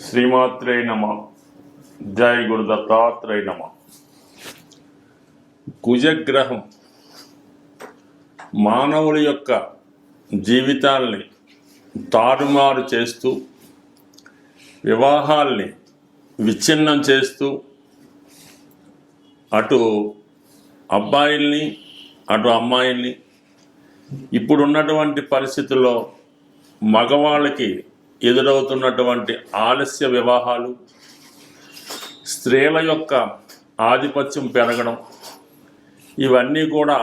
శ్రీమాత్రే నమ. జై గురు దత్తాత్రేయ నమ. కుజగ్రహం మానవుల యొక్క జీవితాల్ని తారుమారు చేస్తూ, వివాహాల్ని విచ్ఛిన్నం చేస్తూ, అటు అబ్బాయిల్ని అటు అమ్మాయిల్ని, ఇప్పుడున్నటువంటి పరిస్థితుల్లో మగవాళ్ళకి ఎదురవుతున్నటువంటి ఆలస్య వివాహాలు, స్త్రీల యొక్క ఆధిపత్యం పెరగడం, ఇవన్నీ కూడా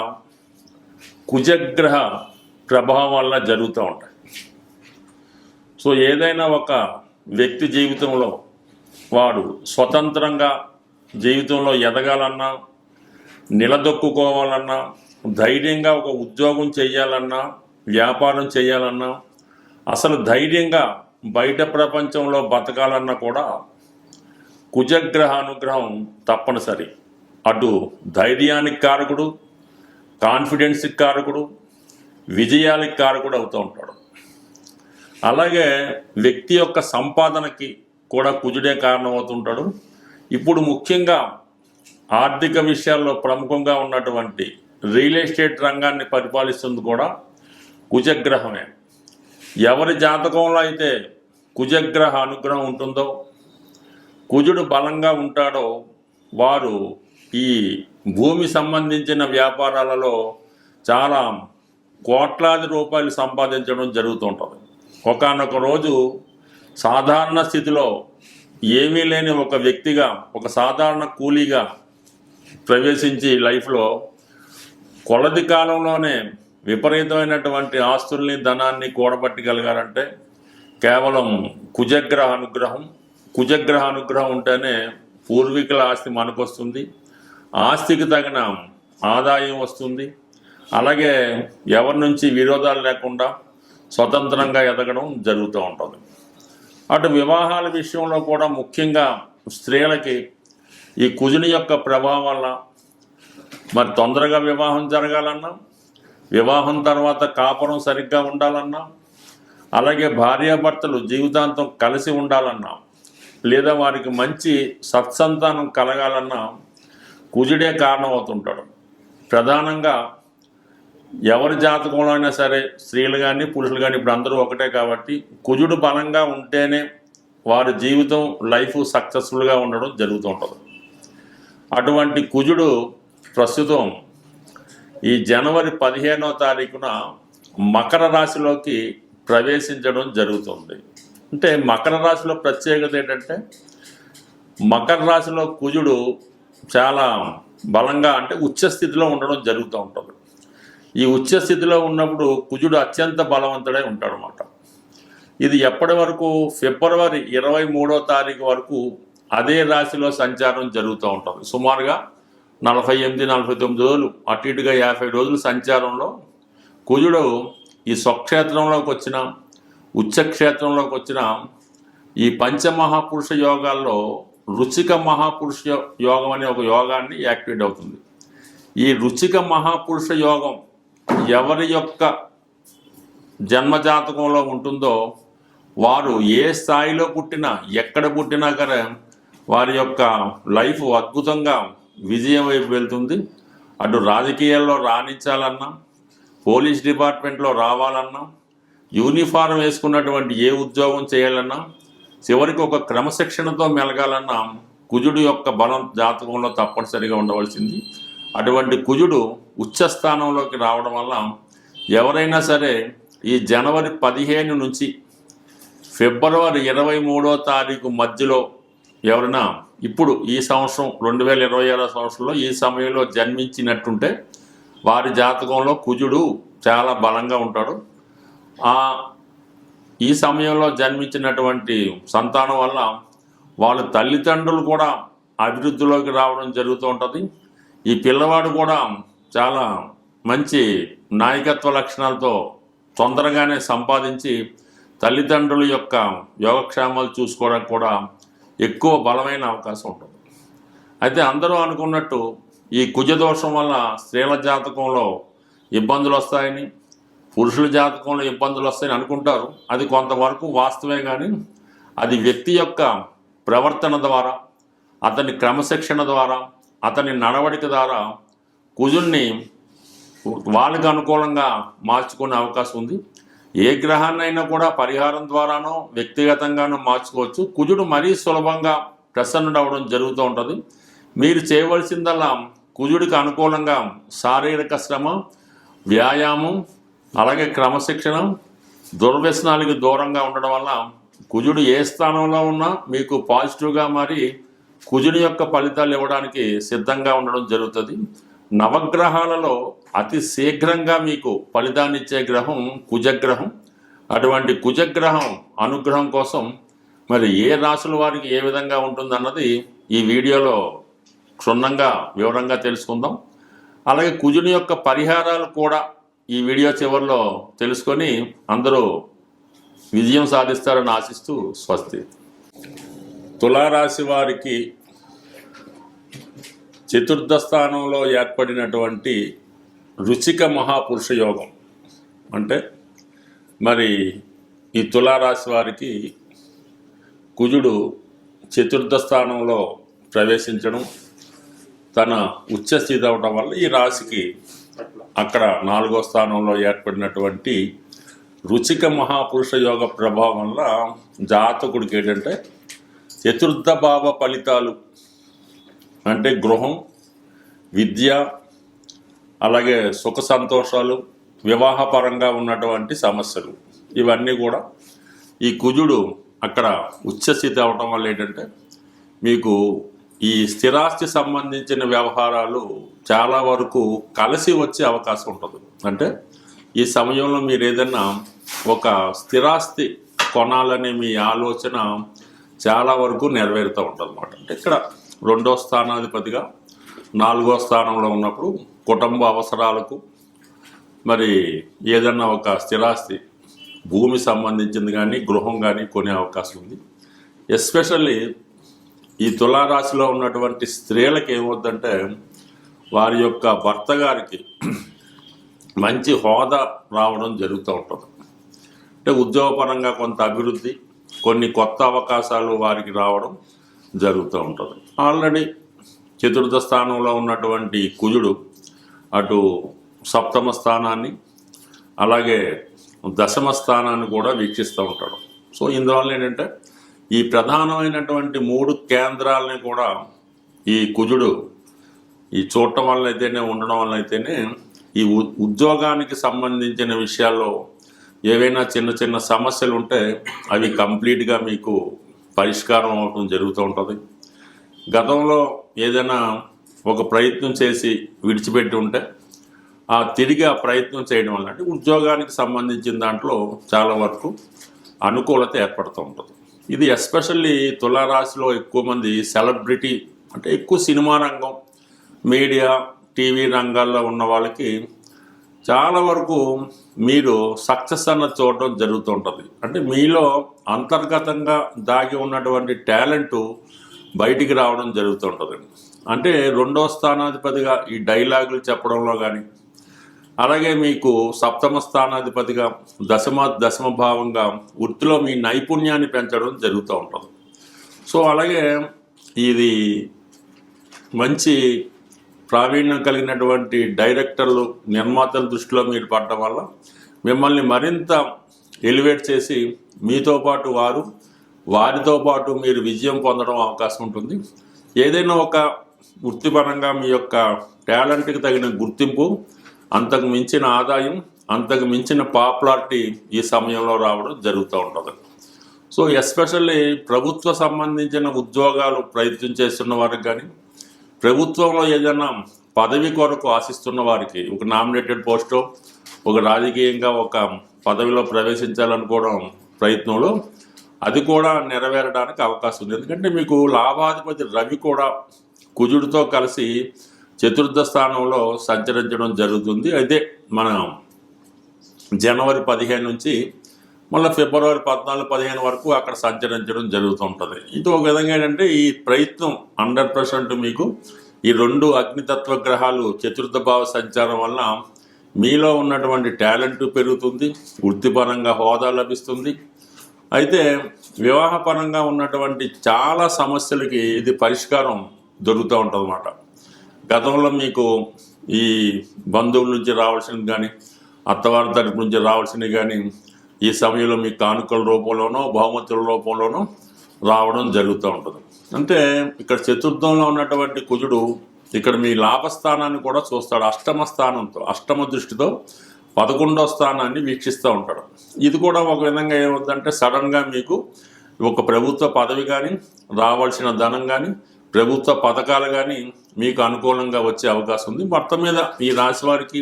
కుజగ్రహ ప్రభావం వల్ల జరుగుతూ ఉంటాయి. సో ఏదైనా ఒక వ్యక్తి జీవితంలో వాడు స్వతంత్రంగా జీవితంలో ఎదగాలన్నా, నిలదొక్కుకోవాలన్నా, ధైర్యంగా ఒక ఉద్యోగం చేయాలన్నా, వ్యాపారం చేయాలన్నా, అసలు ధైర్యంగా బయట ప్రపంచంలో బతకాలన్నా కూడా కుజగ్రహ అనుగ్రహం తప్పనిసరి. అటు ధైర్యానికి కారకుడు, కాన్ఫిడెన్స్కి కారకుడు, విజయానికి కారకుడు అవుతూ ఉంటాడు. అలాగే వ్యక్తి యొక్క సంపాదనకి కూడా కుజుడే కారణమవుతుంటాడు. ఇప్పుడు ముఖ్యంగా ఆర్థిక విషయాల్లో ప్రముఖంగా ఉన్నటువంటి రియల్ ఎస్టేట్ రంగాన్ని పరిపాలిస్తుంది కూడా కుజగ్రహమే. ఎవరి జాతకంలో అయితే కుజగ్రహ అనుగ్రహం ఉంటుందో, కుజుడు బలంగా ఉంటాడో, వారు ఈ భూమి సంబంధించిన వ్యాపారాలలో చాలా కోట్లాది రూపాయలు సంపాదించడం జరుగుతూ ఉంటుంది. ఒకానొక రోజు సాధారణ స్థితిలో ఏమీ లేని ఒక వ్యక్తిగా, ఒక సాధారణ కూలీగా ప్రవేశించి లైఫ్లో కొలది కాలంలోనే విపరీతమైనటువంటి ఆస్తుల్ని, ధనాన్ని కూడబట్టగలిగారంటే కేవలం కుజగ్రహ అనుగ్రహం. కుజగ్రహ అనుగ్రహం ఉంటేనే పూర్వీకుల ఆస్తి మనకు వస్తుంది, ఆస్తికి తగిన ఆదాయం వస్తుంది. అలాగే ఎవరి నుంచి విరోధాలు లేకుండా స్వతంత్రంగా ఎదగడం జరుగుతూ ఉంటుంది. అటు వివాహాల విషయంలో కూడా ముఖ్యంగా స్త్రీలకి ఈ కుజుని యొక్క ప్రభావం వల్ల మరి తొందరగా వివాహం జరగాలన్నా, వివాహం తర్వాత కాపురం సరిగ్గా ఉండాలన్నా, అలాగే భార్యాభర్తలు జీవితాంతం కలిసి ఉండాలన్నా, లేదా వారికి మంచి సత్సంతానం కలగాలన్నా కుజుడే కారణమవుతుంటాడు. ప్రధానంగా ఎవరి జాతకంలో అయినా సరే, స్త్రీలు కానీ పురుషులు కానీ, ఇప్పుడు అందరూ ఒకటే కాబట్టి కుజుడు బలంగా ఉంటేనే వారి జీవితం, లైఫ్ సక్సెస్ఫుల్గా ఉండడం జరుగుతూ ఉంటుంది. అటువంటి కుజుడు ప్రస్తుతం ఈ జనవరి 15వ తారీఖున మకర రాశిలోకి ప్రవేశించడం జరుగుతుంది. అంటే మకర రాశిలో ప్రత్యేకత ఏంటంటే, మకర రాశిలో కుజుడు చాలా బలంగా, అంటే ఉచ్చస్థితిలో ఉండడం జరుగుతూ ఉంటుంది. ఈ ఉచ్చస్థితిలో ఉన్నప్పుడు కుజుడు అత్యంత బలవంతుడై ఉంటాడనమాట. ఇది ఎప్పటి వరకు? ఫిబ్రవరి 23వ తారీఖు వరకు అదే రాశిలో సంచారం జరుగుతూ ఉంటుంది. సుమారుగా 48-49 రోజులు, అటు ఇటుగా 50 రోజుల సంచారంలో కుజుడు ఈ స్వక్షేత్రంలోకి వచ్చిన, ఉచ్చక్షేత్రంలోకి వచ్చిన ఈ పంచమహాపురుష యోగాల్లో రుచిక మహాపురుష యోగం అనే ఒక యోగాన్ని యాక్టివేట్ అవుతుంది. ఈ రుచిక మహాపురుష యోగం ఎవరి యొక్క జన్మజాతకంలో ఉంటుందో వారు ఏ స్థాయిలో పుట్టినా, ఎక్కడ పుట్టినా కానీ వారి యొక్క లైఫ్ అద్భుతంగా విజయం వైపు వెళ్తుంది. అటు రాజకీయాల్లో రాణించాలన్నా, పోలీస్ డిపార్ట్మెంట్లో రావాలన్నా, యూనిఫారం వేసుకున్నటువంటి ఏ ఉద్యోగం చేయాలన్నా, చివరికి ఒక క్రమశిక్షణతో మెలగాలన్నా కుజుడు యొక్క బలం జాతకంలో తప్పనిసరిగా ఉండవలసింది. అటువంటి కుజుడు ఉచ్చస్థానంలోకి రావడం వల్ల ఎవరైనా సరే ఈ జనవరి 15 నుంచి ఫిబ్రవరి 23వ తారీఖు మధ్యలో ఎవరైనా ఇప్పుడు ఈ సంవత్సరం 2026 సంవత్సరంలో ఈ సమయంలో జన్మించినట్టుంటే వారి జాతకంలో కుజుడు చాలా బలంగా ఉంటాడు. ఈ సమయంలో జన్మించినటువంటి సంతానం వల్ల వాళ్ళ తల్లిదండ్రులు కూడా అభివృద్ధిలోకి రావడం జరుగుతూ ఉంటుంది. ఈ పిల్లవాడు కూడా చాలా మంచి నాయకత్వ లక్షణాలతో తొందరగానే సంపాదించి తల్లిదండ్రుల యొక్క యోగక్షేమాలు చూసుకోవడానికి కూడా ఎక్కువ బలమైన అవకాశం ఉంటుంది. అయితే అందరూ అనుకున్నట్టు ఈ కుజదోషం వల్ల స్త్రీల జాతకంలో ఇబ్బందులు వస్తాయని, పురుషుల జాతకంలో ఇబ్బందులు వస్తాయని అనుకుంటారు. అది కొంతవరకు వాస్తవే, కానీ అది వ్యక్తి యొక్క ప్రవర్తన ద్వారా, అతని క్రమశిక్షణ ద్వారా, అతని నడవడిక ద్వారా కుజుడిని వాళ్ళకి అనుకూలంగా మార్చుకునే అవకాశం ఉంది. ఏ గ్రహాన్నైనా కూడా పరిహారం ద్వారానో వ్యక్తిగతంగానో మార్చుకోవచ్చు. కుజుడు మరీ సులభంగా ప్రసన్నుడు అవ్వడం జరుగుతూ ఉంటుంది. మీరు చేయవలసిందల్లా కుజుడికి అనుకూలంగా శారీరక శ్రమ, వ్యాయామం, అలాగే క్రమశిక్షణ, దుర్వ్యసనాలకి దూరంగా ఉండడం వల్ల కుజుడు ఏ స్థానంలో ఉన్నా మీకు పాజిటివ్గా మారి కుజుని యొక్క ఫలితాలు ఇవ్వడానికి సిద్ధంగా ఉండడం జరుగుతుంది. నవగ్రహాలలో అతి శీఘ్రంగా మీకు ఫలితాన్ని ఇచ్చే గ్రహం కుజగ్రహం. అటువంటి కుజగ్రహం అనుగ్రహం కోసం మరి ఏ రాశుల వారికి ఏ విధంగా ఉంటుందన్నది ఈ వీడియోలో క్షుణ్ణంగా వివరంగా తెలుసుకుందాం. అలాగే కుజుని యొక్క పరిహారాలు కూడా ఈ వీడియో చివరిలో తెలుసుకొని అందరూ విజయం సాధిస్తారని ఆశిస్తూ స్వస్తి. తులారాశి వారికి చతుర్థ స్థానంలో ఏర్పడినటువంటి రుచిక మహాపురుష యోగం అంటే మరి ఈ తులారాశి వారికి కుజుడు చతుర్థ స్థానంలో ప్రవేశించడం, తన ఉచ్చస్థితి అవడం వల్ల ఈ రాశికి అక్కడ 4వ స్థానంలో ఏర్పడినటువంటి రుచిక మహాపురుష యోగ ప్రభావం వల్ల జాతకుడికి ఏంటంటే చతుర్థ భావ ఫలితాలు అంటే గృహం, విద్య, అలాగే సుఖ సంతోషాలు, వివాహపరంగా ఉన్నటువంటి సమస్యలు ఇవన్నీ కూడా ఈ కుజుడు అక్కడ ఉచ్చస్థితి అవడం వల్ల ఏంటంటే మీకు ఈ స్థిరాస్తి సంబంధించిన వ్యవహారాలు చాలా వరకు కలిసి వచ్చే అవకాశం ఉంటుంది. అంటే ఈ సమయంలో మీరు ఏదైనా ఒక స్థిరాస్తి కొనాలనే మీ ఆలోచన చాలా వరకు నెరవేరుతూ ఉంటుంది అన్నమాట. అంటే ఇక్కడ 2వ స్థానాధిపతిగా 4వ స్థానంలో ఉన్నప్పుడు కుటుంబ అవసరాలకు మరి ఏదన్నా ఒక స్థిరాస్తి భూమి సంబంధించింది కానీ గృహం కానీ కొనే అవకాశం ఉంది. ఎస్పెషల్లీ ఈ తులారాశిలో ఉన్నటువంటి స్త్రీలకు ఏమవుద్దంటే వారి యొక్క భర్త గారికి మంచి హోదా రావడం జరుగుతూ ఉంటుంది. అంటే ఉద్యోగపరంగా కొంత అభివృద్ధి, కొన్ని కొత్త అవకాశాలు వారికి రావడం జరుగుతూ ఉంటుంది. ఆల్రెడీ చతుర్థ స్థానంలో ఉన్నటువంటి కుజుడు అటు 7వ స్థానాన్ని అలాగే 10వ స్థానాన్ని కూడా వీక్షిస్తూ ఉంటాడు. సో ఇందువల్ల ఏంటంటే ఈ ప్రధానమైనటువంటి 3 కేంద్రాలని కూడా ఈ కుజుడు ఈ చూడటం వల్ల అయితేనే ఉండడం వల్ల అయితేనే ఈ ఉద్యోగానికి సంబంధించిన విషయాల్లో ఏవైనా చిన్న చిన్న సమస్యలు ఉంటే అవి కంప్లీట్గా మీకు పరిష్కారం అవడం జరుగుతూ ఉంటుంది. గతంలో ఏదైనా ఒక ప్రయత్నం చేసి విడిచిపెట్టి ఉంటే తిరిగి ఆ ప్రయత్నం చేయడం వల్ల అంటే ఉద్యోగానికి సంబంధించిన దాంట్లో చాలా వరకు అనుకూలత ఏర్పడుతూ ఉంటుంది. ఇది ఎస్పెషల్లీ తులారాశిలో ఎక్కువ మంది సెలబ్రిటీ అంటే ఎక్కువ సినిమా రంగం, మీడియా, టీవీ రంగాల్లో ఉన్న వాళ్ళకి చాలా వరకు మీరు సక్సెస్ అన్నది చూడటం జరుగుతూ ఉంటుంది. అంటే మీలో అంతర్గతంగా దాగి ఉన్నటువంటి టాలెంటు బయటికి రావడం జరుగుతూ ఉంటుంది. అంటే 2వ స్థానాధిపతిగా ఈ డైలాగులు చెప్పడంలో కానీ, అలాగే మీకు 7వ స్థానాధిపతిగా దశమ భావంగా వృత్తిలో మీ నైపుణ్యాన్ని పెంచడం జరుగుతూ ఉంటుంది. సో అలాగే ఇది మంచి ప్రావీణ్యం కలిగినటువంటి డైరెక్టర్లు, నిర్మాతల దృష్టిలో మీరు పడడం వల్ల మిమ్మల్ని మరింత ఎలివేట్ చేసి మీతో పాటు వారితో పాటు మీరు విజయం పొందడం అవకాశం ఉంటుంది. ఏదైనా ఒక వృత్తిపరంగా మీ యొక్క టాలెంట్కి తగిన గుర్తింపు, అంతకు మించిన ఆదాయం, అంతకు మించిన పాపులారిటీ ఈ సమయంలో రావడం జరుగుతూ ఉంటుంది. సో ఎస్పెషల్లీ ప్రభుత్వ సంబంధించిన ఉద్యోగాలు ప్రయత్నం చేస్తున్న వారికి కానీ, ప్రభుత్వంలో ఏదైనా పదవి కొరకు ఆశిస్తున్న వారికి ఒక నామినేటెడ్ పోస్టో, ఒక రాజకీయంగా ఒక పదవిలో ప్రవేశించాలనుకోవడం ప్రయత్నంలో అది కూడా నెరవేరడానికి అవకాశం ఉంది. ఎందుకంటే మీకు లాభాధిపతి రవి కూడా కుజుడితో కలిసి చతుర్థ స్థానంలో సంచరించడం జరుగుతుంది. అయితే మన జనవరి 15 నుంచి మళ్ళీ ఫిబ్రవరి 14-15 వరకు అక్కడ సంచరించడం జరుగుతూ ఉంటుంది. ఇది ఒక విధంగా ఏంటంటే ఈ ప్రయత్నం 100% మీకు ఈ 2 అగ్నితత్వ గ్రహాలు చతుర్థ భావ సంచారం వల్ల మీలో ఉన్నటువంటి టాలెంట్ పెరుగుతుంది, వృత్తిపరంగా హోదా లభిస్తుంది, అయితే వివాహపరంగా ఉన్నటువంటి చాలా సమస్యలకి ఇది పరిష్కారం దొరుకుతూ ఉంటుంది అన్నమాట. గతంలో మీకు ఈ బంధువుల నుంచి రావాల్సినవి కానీ అత్తవారి తరపు నుంచి రావాల్సినవి కానీ ఈ సమయంలో మీ కానుకల రూపంలోనో బహుమతుల రూపంలోనో రావడం జరుగుతూ ఉంటుంది. అంటే ఇక్కడ చతుర్థంలో ఉన్నటువంటి కుజుడు ఇక్కడ మీ లాభస్థానాన్ని కూడా చూస్తాడు. అష్టమ దృష్టితో 11వ స్థానాన్ని వీక్షిస్తూ ఉంటాడు. ఇది కూడా ఒక విధంగా ఏమవుతుందంటే సడన్గా మీకు ఒక ప్రభుత్వ పదవి కానీ రావాల్సిన ధనం కానీ ప్రభుత్వ పథకాలు కానీ మీకు అనుకూలంగా వచ్చే అవకాశం ఉంది. మొత్తం మీద ఈ రాశి వారికి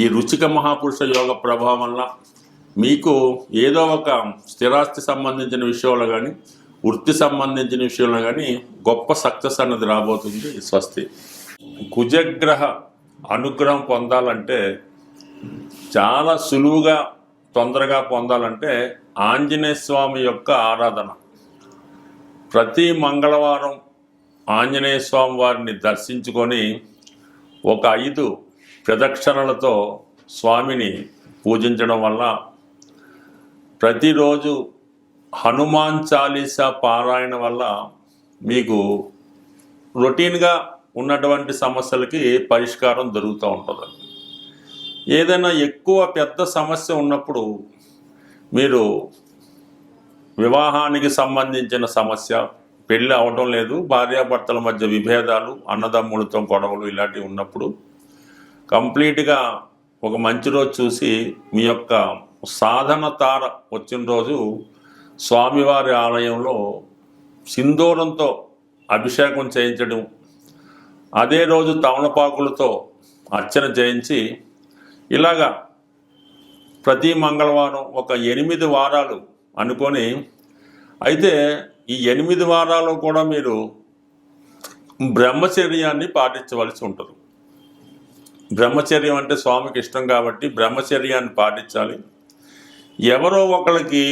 ఈ రుచిక మహాపురుష యోగ ప్రభావం వల్ల మీకు ఏదో ఒక స్థిరాస్తి సంబంధించిన విషయంలో కానీ వృత్తి సంబంధించిన విషయంలో కానీ గొప్ప సక్సెస్ అన్నది రాబోతుంది. స్వస్తి. కుజగ్రహ అనుగ్రహం పొందాలంటే చాలా సులువుగా తొందరగా పొందాలంటే ఆంజనేయ స్వామి యొక్క ఆరాధన. ప్రతి మంగళవారం ఆంజనేయ స్వామి వారిని దర్శించుకొని ఒక 5 ప్రదక్షిణలతో స్వామిని పూజించడం వల్ల, ప్రతిరోజు హనుమాన్ చాలీసా పారాయణ వల్ల మీకు రొటీన్గా ఉన్నటువంటి సమస్యలకి పరిష్కారం దొరుకుతూ ఉంటుంది. ఏదైనా ఎక్కువ పెద్ద సమస్య ఉన్నప్పుడు మీరు వివాహానికి సంబంధించిన సమస్య, పెళ్ళి అవడం లేదు, భార్యాభర్తల మధ్య విభేదాలు, అన్నదమ్ములతో గొడవలు ఇలాంటివి ఉన్నప్పుడు కంప్లీట్గా ఒక మంచి రోజు చూసి మీ యొక్క సాధన తార వచ్చిన రోజు స్వామివారి ఆలయంలో సింధూరంతో అభిషేకం చేయించడం, అదే రోజు తమలపాకులతో అర్చన చేయించి ఇలాగా ప్రతి మంగళవారం ఒక 8 వారాలు అనుకొని, అయితే ఈ 8 వారాలు కూడా మీరు బ్రహ్మచర్యాన్ని పాటించవలసి ఉంటుంది. బ్రహ్మచర్యం అంటే స్వామికి ఇష్టం కాబట్టి బ్రహ్మచర్యాన్ని పాటించాలి. ఎవరో ఒకరికి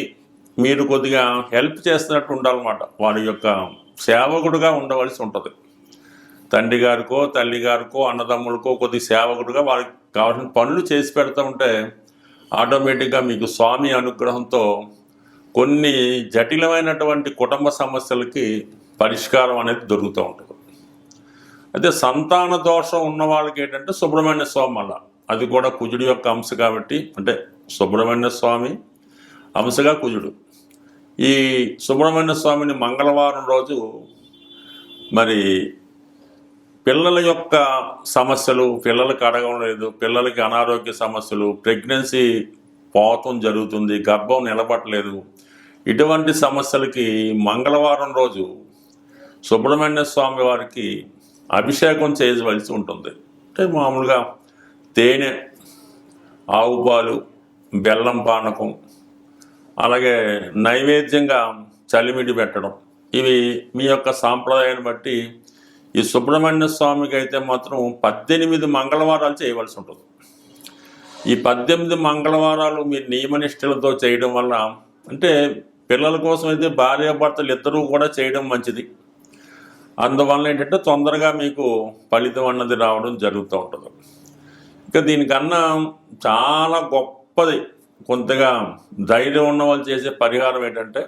మీరు కొద్దిగా హెల్ప్ చేస్తున్నట్టు ఉండాలన్నమాట. వారి యొక్క సేవకుడుగా ఉండవలసి ఉంటుంది. తండ్రి గారికో తల్లి గారికో అన్నదమ్ములకో కొద్ది సేవకుడుగా వారికి కావాల్సిన పనులు చేసి పెడతా ఉంటే ఆటోమేటిక్గా మీకు స్వామి అనుగ్రహంతో కొన్ని జటిలమైనటువంటి కుటుంబ సమస్యలకి పరిష్కారం అనేది దొరుకుతూ ఉంటుంది. అయితే సంతాన దోషం ఉన్న వాళ్ళకి ఏంటంటే సుబ్రహ్మణ్య స్వామి వల్ల, అది కూడా కుజుడి యొక్క అంశ కాబట్టి, అంటే సుబ్రహ్మణ్య స్వామి అంశగా కుజుడు. ఈ సుబ్రహ్మణ్య స్వామిని మంగళవారం రోజు మరి పిల్లల యొక్క సమస్యలు, పిల్లలకి అడగడం లేదు, పిల్లలకి అనారోగ్య సమస్యలు, ప్రెగ్నెన్సీ పోతం జరుగుతుంది, గర్భం నిలబట్టలేదు, ఇటువంటి సమస్యలకి మంగళవారం రోజు సుబ్రహ్మణ్య స్వామి వారికి అభిషేకం చేయవలసి ఉంటుంది. అంటే మామూలుగా తేనె, ఆవు పాలు, బెల్లం పానకం, అలాగే నైవేద్యంగా చలిమిడి పెట్టడం, ఇవి మీ యొక్క సాంప్రదాయాన్ని బట్టి ఈ సుబ్రహ్మణ్య స్వామికి అయితే మాత్రం 18 మంగళవారాలు చేయవలసి ఉంటుంది. ఈ 18 మంగళవారాలు మీరు నియమనిష్టలతో చేయడం వల్ల, అంటే పిల్లల కోసం అయితే భార్యాభర్తలు ఇద్దరూ కూడా చేయడం మంచిది. అందువల్ల ఏంటంటే తొందరగా మీకు ఫలితం అన్నది రావడం జరుగుతూ ఉంటుంది. ఇక దీనికన్నా చాలా గొప్పది, కొంతగా ధైర్యం ఉన్న వాళ్ళు చేసే పరిహారం ఏంటంటే,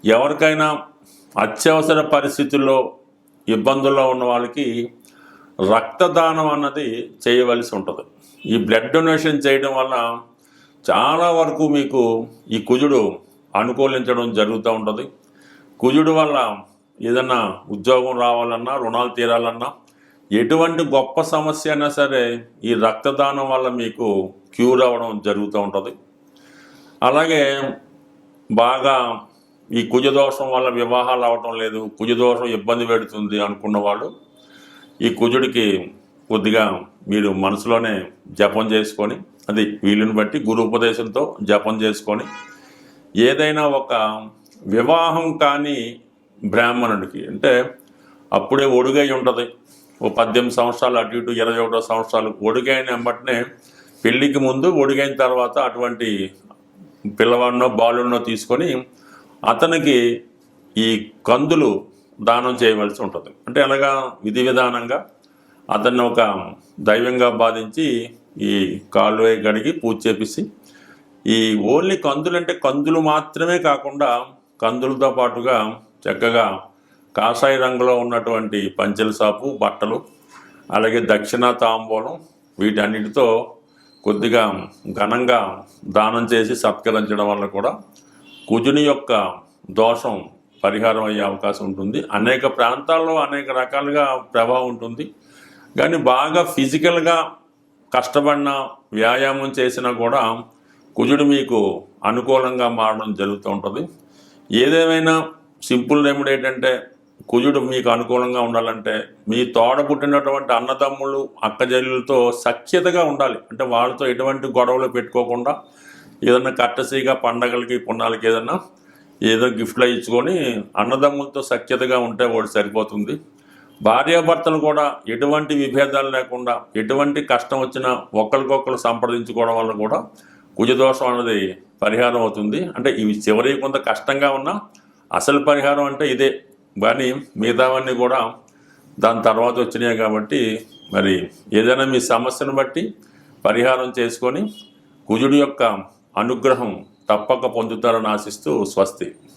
ఎవరికైనా అత్యవసర పరిస్థితుల్లో ఇబ్బందుల్లో ఉన్న వాళ్ళకి రక్తదానం అన్నది చేయవలసి ఉంటుంది. ఈ బ్లడ్ డొనేషన్ చేయడం వల్ల చాలా వరకు మీకు ఈ కుజుడు అనుకూలించడం జరుగుతూ ఉంటుంది. కుజుడు వల్ల ఏదన్నా ఉద్యోగం రావాలన్నా, రుణాలు తీరాలన్నా, ఎటువంటి గొప్ప సమస్య అయినా సరే ఈ రక్తదానం వల్ల మీకు క్యూర్ అవ్వడం జరుగుతూ ఉంటుంది. అలాగే బాగా ఈ కుజదోషం వల్ల వివాహాలు అవటం లేదు, కుజదోషం ఇబ్బంది పెడుతుంది అనుకున్న వాళ్ళు ఈ కుజుడికి కొద్దిగా మీరు మనసులోనే జపం చేసుకొని, అది వీలుని బట్టి గురు ఉపదేశంతో జపం చేసుకొని, ఏదైనా ఒక వివాహం కాని బ్రాహ్మణుడికి, అంటే అప్పుడే ఒడుగై ఉంటుంది, ఓ 18 సంవత్సరాలు అటు ఇటు 21 సంవత్సరాలు ఒడుగైన వెంబటనే పెళ్ళికి ముందు ఒడుగైన తర్వాత అటువంటి పిల్లవాడినో బాలుడినో తీసుకొని అతనికి ఈ కందులు దానం చేయవలసి ఉంటుంది. అంటే అలాగా విధి విధానంగా అతన్ని ఒక దైవంగా బాధించి ఈ కాళ్ళు కడిగి పూజ చేపిసి ఈ ఓన్లీ కందులు అంటే కందులు మాత్రమే కాకుండా కందులతో పాటుగా చక్కగా కాషాయ రంగులో ఉన్నటువంటి పంచెల సాపు బట్టలు, అలాగే దక్షిణ తాంబూలం, వీటన్నిటితో కొద్దిగా ఘనంగా దానం చేసి సత్కరించడం వల్ల కూడా కుజుని యొక్క దోషం పరిహారం అయ్యే అవకాశం ఉంటుంది. అనేక ప్రాంతాల్లో అనేక రకాలుగా ప్రభావం ఉంటుంది. కానీ బాగా ఫిజికల్గా కష్టపడిన వ్యాయామం చేసినా కూడా కుజుడు మీకు అనుకూలంగా మారడం జరుగుతూ ఉంటుంది. ఏదేమైనా సింపుల్ రెమెడీ ఏంటంటే కుజుడు మీకు అనుకూలంగా ఉండాలంటే మీ తోడ పుట్టినటువంటి అన్నదమ్ములు అక్కజల్లులతో సఖ్యతగా ఉండాలి. అంటే వాళ్ళతో ఎటువంటి గొడవలు పెట్టుకోకుండా ఏదన్నా కట్టసీగా పండగలకి పుణ్యాలకి ఏదో గిఫ్ట్లు ఇచ్చుకొని అన్నదమ్ములతో సఖ్యతగా ఉంటే వాడు సరిపోతుంది. భార్యాభర్తలు కూడా ఎటువంటి విభేదాలు లేకుండా ఎటువంటి కష్టం వచ్చినా ఒకరికొకరు సంప్రదించుకోవడం వల్ల కూడా కుజదోషం అనేది పరిహారం అవుతుంది. అంటే ఇవి చివరి కొంత కష్టంగా ఉన్నా అసలు పరిహారం అంటే ఇదే. కానీ మిగతావన్నీ కూడా దాని తర్వాత వచ్చినాయి కాబట్టి మరి ఏదైనా మీ సమస్యను బట్టి పరిహారం చేసుకొని కుజుడి యొక్క అనుగ్రహం తప్పక పొందుతారని ఆశిస్తూ స్వస్తి.